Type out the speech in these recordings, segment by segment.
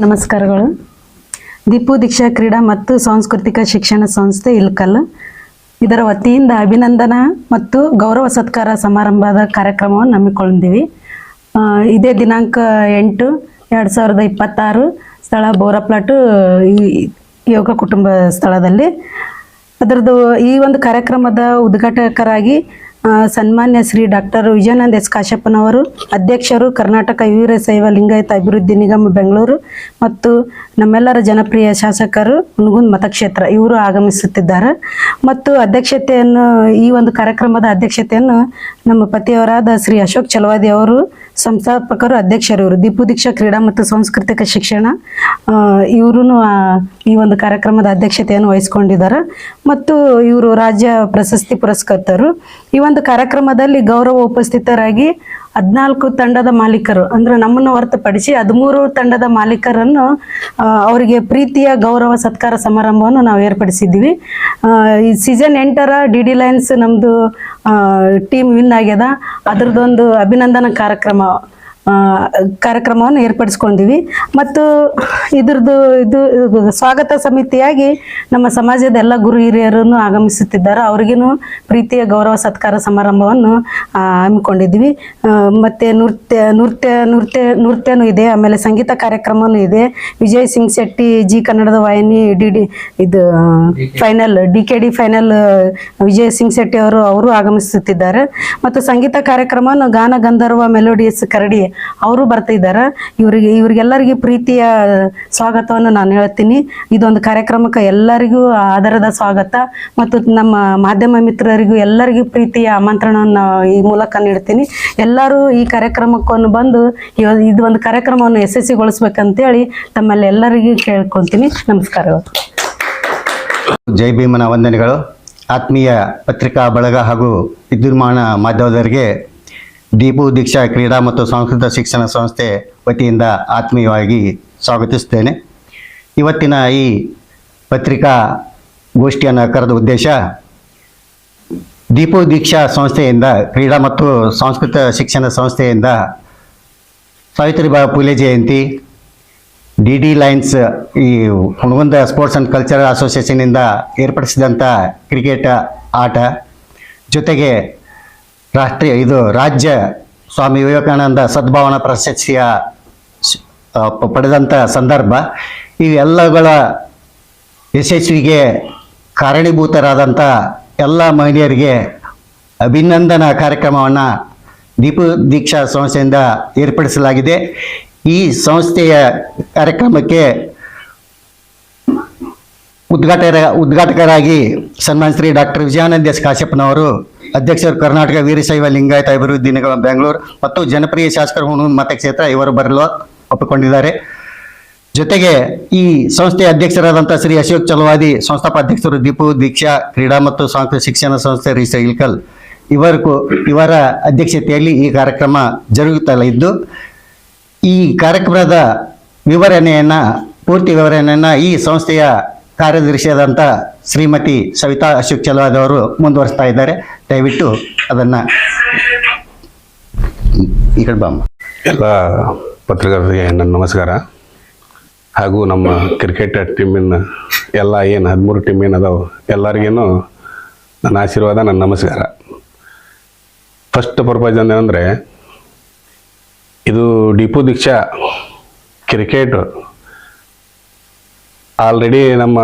ನಮಸ್ಕಾರಗಳು. ದೀಪು ದೀಕ್ಷಾ ಕ್ರೀಡಾ ಮತ್ತು ಸಾಂಸ್ಕೃತಿಕ ಶಿಕ್ಷಣ ಸಂಸ್ಥೆ ಇಲ್ಕಲ್ ಇದರ ವತಿಯಿಂದ ಅಭಿನಂದನಾ ಮತ್ತು ಗೌರವ ಸತ್ಕಾರ ಸಮಾರಂಭದ ಕಾರ್ಯಕ್ರಮವನ್ನು ಹಮ್ಮಿಕೊಂಡಿದ್ದೀವಿ. ಇದೇ ದಿನಾಂಕ 8/2026 ಸ್ಥಳ ಬೋರಪ್ಲಾಟು ಯೋಗ ಕುಟುಂಬ ಸ್ಥಳದಲ್ಲಿ. ಅದರದ್ದು ಈ ಒಂದು ಕಾರ್ಯಕ್ರಮದ ಉದ್ಘಾಟಕರಾಗಿ ಸನ್ಮಾನ್ಯ ಶ್ರೀ ಡಾಕ್ಟರ್ ವಿಜಯಾನಂದ ಎಸ್ ಕಾಶ್ಯಪ್ಪನವರು, ಅಧ್ಯಕ್ಷರು ಕರ್ನಾಟಕ ವೀರಶೈವ ಲಿಂಗಾಯತ ಅಭಿವೃದ್ಧಿ ನಿಗಮ ಬೆಂಗಳೂರು ಮತ್ತು ನಮ್ಮೆಲ್ಲರ ಜನಪ್ರಿಯ ಶಾಸಕರು ಹುನಗುಂದ ಮತಕ್ಷೇತ್ರ ಇವರು ಆಗಮಿಸುತ್ತಿದ್ದಾರೆ. ಮತ್ತು ಅಧ್ಯಕ್ಷತೆಯನ್ನು ಈ ಒಂದು ಕಾರ್ಯಕ್ರಮದ ಅಧ್ಯಕ್ಷತೆಯನ್ನು ನಮ್ಮ ಪತಿಯವರಾದ ಶ್ರೀ ಅಶೋಕ್ ಚಲವಾದಿ ಅವರು, ಸಂಸ್ಥಾಪಕರು, ಅಧ್ಯಕ್ಷರು ಇವರು. ದೀಪು ದೀಕ್ಷಾ ಕ್ರೀಡಾ ಮತ್ತು ಸಾಂಸ್ಕೃತಿಕ ಶಿಕ್ಷಣ ಇವರು ಈ ಒಂದು ಕಾರ್ಯಕ್ರಮದ ಅಧ್ಯಕ್ಷತೆಯನ್ನು ವಹಿಸಿಕೊಂಡಿದ್ದಾರೆ. ಮತ್ತು ಇವರು ರಾಜ್ಯ ಪ್ರಶಸ್ತಿ ಪುರಸ್ಕರ್ತರು. ಈ ಒಂದು ಕಾರ್ಯಕ್ರಮದಲ್ಲಿ ಗೌರವ ಉಪಸ್ಥಿತರಾಗಿ 14 ತಂಡದ ಮಾಲೀಕರು, ಅಂದ್ರೆ ನಮ್ಮನ್ನು ಹೊರತುಪಡಿಸಿ 13 ತಂಡದ ಮಾಲೀಕರನ್ನು ಅವರಿಗೆ ಪ್ರೀತಿಯ ಗೌರವ ಸತ್ಕಾರ ಸಮಾರಂಭವನ್ನು ನಾವು ಏರ್ಪಡಿಸಿದ್ದೀವಿ. ಈ ಸೀಸನ್ 8ರ ಡಿ ಲೈನ್ಸ್ ನಮ್ಮದು ಟೀಮ್ ವಿನ್ ಆಗ್ಯದ. ಅದರದ್ದೊಂದು ಅಭಿನಂದನಾ ಕಾರ್ಯಕ್ರಮವನ್ನು ಏರ್ಪಡಿಸ್ಕೊಂಡಿವಿ. ಮತ್ತು ಇದು ಸ್ವಾಗತ ಸಮಿತಿಯಾಗಿ ನಮ್ಮ ಸಮಾಜದ ಎಲ್ಲ ಗುರು ಹಿರಿಯರನ್ನು ಆಗಮಿಸುತ್ತಿದ್ದಾರೆ. ಅವ್ರಿಗೂ ಪ್ರೀತಿಯ ಗೌರವ ಸತ್ಕಾರ ಸಮಾರಂಭವನ್ನು ಹಮ್ಮಿಕೊಂಡಿದ್ವಿ. ಮತ್ತು ನೃತ್ಯನೂ ಇದೆ, ಆಮೇಲೆ ಸಂಗೀತ ಕಾರ್ಯಕ್ರಮನೂ ಇದೆ. ವಿಜಯ್ ಸಿಂಗ್ ಶೆಟ್ಟಿ ಜಿ ಕನ್ನಡದ ವಾಹಿನಿ ಇದು final DKD final Vijay Singh Shetty ಅವರು ಆಗಮಿಸುತ್ತಿದ್ದಾರೆ. ಮತ್ತು ಸಂಗೀತ ಕಾರ್ಯಕ್ರಮವನ್ನು ಗಾನ ಗಂಧರ್ವ ಮೆಲೋಡಿಯಸ್ ಕರಡಿ ಅವರು ಬರ್ತಿದ್ದಾರೆ. ಇವರಿಗೆಲ್ಲರಿಗೂ ಪ್ರೀತಿಯ ಸ್ವಾಗತವನ್ನು ನಾನು ಹೇಳ್ತೀನಿ. ಇದೊಂದು ಕಾರ್ಯಕ್ರಮಕ್ಕೆ ಎಲ್ಲರಿಗೂ ಆಧಾರದ ಸ್ವಾಗತ ಮತ್ತು ನಮ್ಮ ಮಾಧ್ಯಮ ಮಿತ್ರರಿಗೂ ಎಲ್ಲರಿಗೂ ಪ್ರೀತಿಯ ಆಮಂತ್ರಣವನ್ನು ಈ ಮೂಲಕ ನೀಡ್ತೀನಿ. ಎಲ್ಲರೂ ಈ ಕಾರ್ಯಕ್ರಮಕ್ಕೆ ಬಂದು ಇದು ಒಂದು ಕಾರ್ಯಕ್ರಮವನ್ನು ಯಶಸ್ವಿಗೊಳಿಸ್ಬೇಕಂತೇಳಿ ತಮ್ಮಲ್ಲಿ ಎಲ್ಲರಿಗೂ ಕೇಳ್ಕೊತೀನಿ. ನಮಸ್ಕಾರಗಳು. ಜೈ ಭೀಮನ ವಂದನೆಗಳು. ಆತ್ಮೀಯ ಪತ್ರಿಕಾ ಬಳಗ ಹಾಗೂ ವಿದ್ಯುನ್ಮಾನ ಮಾಧ್ಯಮದವರಿಗೆ ದೀಪು ದೀಕ್ಷಾ ಕ್ರೀಡಾ ಮತ್ತು ಸಾಂಸ್ಕೃತಿಕ ಶಿಕ್ಷಣ ಸಂಸ್ಥೆ ವತಿಯಿಂದ ಆತ್ಮೀಯವಾಗಿ ಸ್ವಾಗತಿಸುತ್ತೇನೆ. ಇವತ್ತಿನ ಈ ಪತ್ರಿಕಾ ಗೋಷ್ಠಿಯನ್ನು ಕರೆದ ಉದ್ದೇಶ, ದೀಪು ದೀಕ್ಷಾ ಸಂಸ್ಥೆಯಿಂದ, ಕ್ರೀಡಾ ಮತ್ತು ಸಾಂಸ್ಕೃತಿಕ ಶಿಕ್ಷಣ ಸಂಸ್ಥೆಯಿಂದ ಸಾವಿತ್ರಿಬಾಯಿ ಫುಲೆ ಜಯಂತಿ, DD ಲೈನ್ಸ್, ಈ ಹುನಗುಂದ ಸ್ಪೋರ್ಟ್ಸ್ ಆ್ಯಂಡ್ ಕಲ್ಚರಲ್ ಅಸೋಸಿಯೇಷನಿಂದ ಏರ್ಪಡಿಸಿದಂಥ ಕ್ರಿಕೆಟ್ ಆಟ, ಜೊತೆಗೆ ರಾಜ್ಯ ಸ್ವಾಮಿ ವಿವೇಕಾನಂದ ಸದ್ಭಾವನಾ ಪ್ರಶಸ್ತಿಯ ಪಡೆದಂಥ ಸಂದರ್ಭ, ಇವೆಲ್ಲಗಳ ಯಶಸ್ವಿಗೆ ಕಾರಣೀಭೂತರಾದಂಥ ಎಲ್ಲ ಮಹಿಳೆಯರಿಗೆ ಅಭಿನಂದನಾ ಕಾರ್ಯಕ್ರಮವನ್ನು ದೀಪು ದೀಕ್ಷಾ ಸಂಸ್ಥೆಯಿಂದ ಏರ್ಪಡಿಸಲಾಗಿದೆ. ಈ ಸಂಸ್ಥೆಯ ಕಾರ್ಯಕ್ರಮಕ್ಕೆ ಉದ್ಘಾಟಕರಾಗಿ ಸನ್ಮಾನ್ಯ ಶ್ರೀ ಡಾಕ್ಟರ್ ವಿಜಯಾನಂದ ಎಸ್ ಕಾಶ್ಯಪ್ಪನವರು, ಅಧ್ಯಕ್ಷರು ಕರ್ನಾಟಕ ವೀರಶೈವ ಲಿಂಗಾಯತ ಅಭಿವೃದ್ಧಿ ನಿಗಮ ಬೆಂಗಳೂರು ಮತ್ತು ಜನಪ್ರಿಯ ಶಾಸಕರು ಹುನಗುಂದ ಮತಕ್ಷೇತ್ರ ಇವರು ಬರಲು ಒಪ್ಪಿಕೊಂಡಿದ್ದಾರೆ. ಜೊತೆಗೆ ಈ ಸಂಸ್ಥೆಯ ಅಧ್ಯಕ್ಷರಾದಂಥ ಶ್ರೀ ಅಶೋಕ್ ಚಲವಾದಿ, ಸಂಸ್ಥಾಪಾಧ್ಯಕ್ಷರು ದೀಪು ದೀಕ್ಷಾ ಕ್ರೀಡಾ ಮತ್ತು ಸಾಂಸ್ಕೃತಿಕ ಶಿಕ್ಷಣ ಸಂಸ್ಥೆ ರಿಜಿಸ್ಟರ್ ಇಲ್ಕಲ್ ಇವರ ಅಧ್ಯಕ್ಷತೆಯಲ್ಲಿ ಈ ಕಾರ್ಯಕ್ರಮ ಜರುಗುತ್ತಲಿದ್ದು, ಈ ಕಾರ್ಯಕ್ರಮದ ಪೂರ್ತಿ ವಿವರಣೆಯನ್ನು ಈ ಸಂಸ್ಥೆಯ ಕಾರ್ಯದರ್ಶಿಯಾದಂಥ ಶ್ರೀಮತಿ ಸವಿತಾ ಅಶೋಕ್ ಚಲವಾದಿ ಅವರು ಮುಂದುವರಿಸ್ತಾ ಇದ್ದಾರೆ. ದಯವಿಟ್ಟು ಅದನ್ನು ಈ ಕಡೆ ಬಾಮ್ಮ. ಎಲ್ಲ ಪತ್ರಕರ್ತರಿಗೆ ನನ್ನ ನಮಸ್ಕಾರ. ಹಾಗೂ ನಮ್ಮ ಕ್ರಿಕೆಟ್ ಟೀಮಿನ ಎಲ್ಲ 13 ಟೀಮ್ ಏನದಾವು ಎಲ್ಲರಿಗೇನು ನನ್ನ ಆಶೀರ್ವಾದ, ನನ್ನ ನಮಸ್ಕಾರ. ಫಸ್ಟ್ ಪರ್ಪಸ್ ಅಂದರೆ ಇದು ದೀಪು ದೀಕ್ಷಾ ಕ್ರಿಕೆಟ್ ಆಲ್ರೆಡಿ ನಮ್ಮ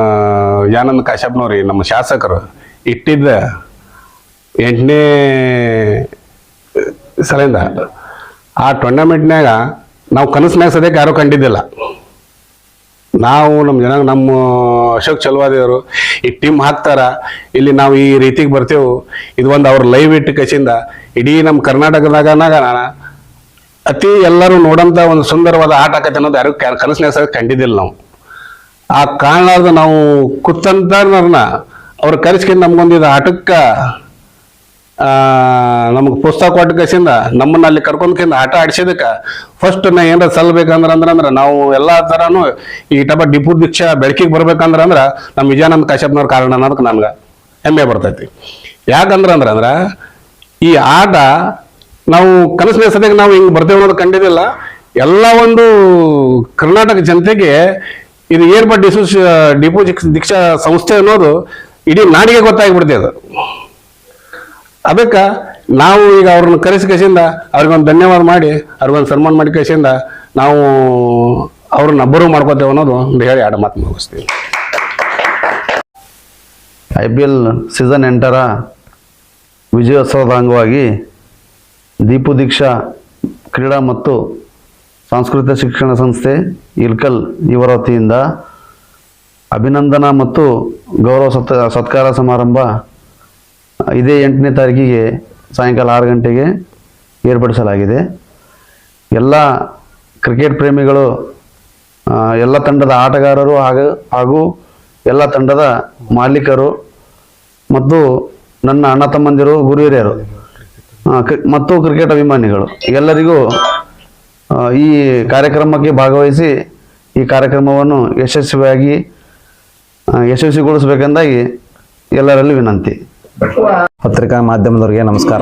ವಿಜಯಾನಂದ ಕಾಶ್ಯಪ್ಪನವ್ರಿ, ನಮ್ಮ ಶಾಸಕರು ಇಟ್ಟಿದ್ದ 8ನೇ ಸಲಿಂದ ಆ ಟೂರ್ನಮೆಂಟ್ನಾಗ ನಾವು ಕನಸಿನಾಗ ಸದ್ಯಕ್ಕೆ ಯಾರೂ ಕಂಡಿದ್ದಿಲ್ಲ. ನಾವು ನಮ್ಮ ಅಶೋಕ್ ಚಲವಾದಿಯವರು ಈ ಟೀಮ್ ಹಾಕ್ತಾರ, ಇಲ್ಲಿ ನಾವು ಈ ರೀತಿಗೆ ಬರ್ತೇವೆ, ಇದು ಒಂದು ಅವ್ರ ಲೈವ್ ಇಟ್ಟು ಕಸಿಂದ ಇಡೀ ನಮ್ಮ ಕರ್ನಾಟಕದಾಗ ಅತಿ ಎಲ್ಲರೂ ನೋಡೋಂಥ ಒಂದು ಸುಂದರವಾದ ಆಟ ಆಕತ್ತೆ ಅನ್ನೋದು ಯಾರು ಕನಸಿನಾಗ ಸದ್ಯಕ್ಕೆ ಕಂಡಿದ್ದಿಲ್ಲ. ಆ ಕಾರಣದ ನಾವು ಕೂತಂತವ್ರನ್ನ ಅವ್ರು ಕರೆಸ್ಕೊಂಡು ನಮ್ಗೊಂದು ಇದು ಆಟಕ್ಕೆ ನಮಗೆ ಪುಸ್ತಕ ಕೊಟ್ಟ ಕಸಿಂದ ನಮ್ಮನ್ನ ಅಲ್ಲಿ ಕರ್ಕೊಂಡ್ಕಿಂದ ಆಟ ಆಡಿಸಿದಕ್ಕೆ ಫಸ್ಟ್ ನಾ ಏನಾರ ಸಲ್ಬೇಕಂದ್ರೆ ನಾವು ಎಲ್ಲ ಥರನೂ ಈ ದೀಪು ದೀಕ್ಷಾ ಬೆಳಕಿಗೆ ಬರ್ಬೇಕಂದ್ರೆ ನಮ್ಮ ವಿಜಯಾನಂದ ಕಾಶ್ಯಪ್ಪನವ್ರ ಕಾರಣ ಅನ್ನೋದಕ್ಕೆ ನನ್ಗೆ ಹೆಮ್ಮೆ ಬರ್ತೈತಿ. ಯಾಕಂದ್ರೆ ಈ ಆಟ ನಾವು ಕನಸಿನ ಸದ್ಯಕ್ಕೆ ನಾವು ಹಿಂಗೆ ಬರ್ತೇವೆ ಅನ್ನೋದು ಕಂಡಿದ್ದಿಲ್ಲ. ಎಲ್ಲ ಒಂದು ಕರ್ನಾಟಕ ಜನತೆಗೆ ಇದು ಏರ್ಬಡ್ ಡಿಪೋ ದೀಕ್ಷಾ ಸಂಸ್ಥೆ ಅನ್ನೋದು ಇಡೀ ನಾಡಿಗೆ ಗೊತ್ತಾಗ್ಬಿಡ್ತದೆ ಅದು. ಅದಕ್ಕೆ ನಾವು ಈಗ ಅವ್ರನ್ನ ಕರೆಸಿ ಕಸಿಂದ ಅವ್ರಿಗೊಂದು ಧನ್ಯವಾದ ಮಾಡಿ ಅವ್ರಿಗೊಂದು ಸನ್ಮಾನ ಮಾಡಿ ಕಸಿಂದ ನಾವು ಅವ್ರನ್ನ ಬರುವ ಮಾಡ್ಕೋತೇವೆ ಅನ್ನೋದು ಒಂದು ಹೇಳಿ ಎರಡು ಮಾತು ಮುಗಿಸ್ತೀವಿ. IPL ಸೀಸನ್ 8ರ ವಿಜಯೋತ್ಸವದ ಅಂಗವಾಗಿ ದೀಪು ದೀಕ್ಷಾ ಕ್ರೀಡಾ ಮತ್ತು ಸಾಂಸ್ಕೃತಿಕ ಶಿಕ್ಷಣ ಸಂಸ್ಥೆ ಇಲ್ಕಲ್ ಇವರ ವತಿಯಿಂದ ಅಭಿನಂದನಾ ಮತ್ತು ಗೌರವ ಸತ್ಕಾರ ಸಮಾರಂಭ ಇದೇ 8ನೇ ತಾರೀಕಿಗೆ ಸಾಯಂಕಾಲ 6 ಗಂಟೆಗೆ ಏರ್ಪಡಿಸಲಾಗಿದೆ. ಎಲ್ಲ ಕ್ರಿಕೆಟ್ ಪ್ರೇಮಿಗಳು, ಎಲ್ಲ ತಂಡದ ಆಟಗಾರರು ಹಾಗೂ ಎಲ್ಲ ತಂಡದ ಮಾಲೀಕರು ಮತ್ತು ನನ್ನ ಅಣ್ಣ ತಮ್ಮಂದಿರು, ಗುರು ಹಿರಿಯರು ಮತ್ತು ಕ್ರಿಕೆಟ್ ಅಭಿಮಾನಿಗಳು ಎಲ್ಲರಿಗೂ ಈ ಕಾರ್ಯಕ್ರಮಕ್ಕೆ ಭಾಗವಹಿಸಿ ಈ ಕಾರ್ಯಕ್ರಮವನ್ನು ಯಶಸ್ವಿಗೊಳಿಸಬೇಕೆಂದಾಗಿ ಎಲ್ಲರಲ್ಲಿ ವಿನಂತಿ. ಪತ್ರಿಕಾ ಮಾಧ್ಯಮದವರಿಗೆ ನಮಸ್ಕಾರ.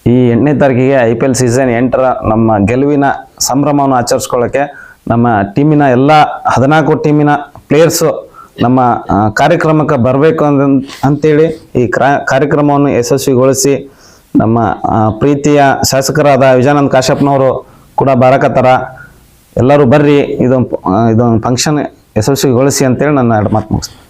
ಈ 8ನೇ ತಾರೀಕಿಗೆ IPL ಸೀಸನ್ 8ರ ನಮ್ಮ ಗೆಲುವಿನ ಸಂಭ್ರಮವನ್ನು ಆಚರಿಸ್ಕೊಳ್ಳೋಕ್ಕೆ ನಮ್ಮ ಟೀಮಿನ ಎಲ್ಲ 14 ಟೀಮಿನ ಪ್ಲೇಯರ್ಸು ನಮ್ಮ ಕಾರ್ಯಕ್ರಮಕ್ಕೆ ಬರಬೇಕು ಅಂತೇಳಿ ಈ ಕಾರ್ಯಕ್ರಮವನ್ನು ಯಶಸ್ವಿಗೊಳಿಸಿ ನಮ್ಮ ಪ್ರೀತಿಯ ಶಾಸಕರಾದ ವಿಜಯಾನಂದ ಕಾಶ್ಯಪ್ನವರು ಕೂಡ ಬರಕತ್ತಾರ. ಎಲ್ಲರೂ ಬರ್ರಿ, ಇದೊಂದು ಫಂಕ್ಷನ್ ಯಶಸ್ವಿಗೊಳಿಸಿ ಅಂತೇಳಿ ನನ್ನ ಎರಡು ಮಾತು ಮುಗಿಸ್ತೀನಿ.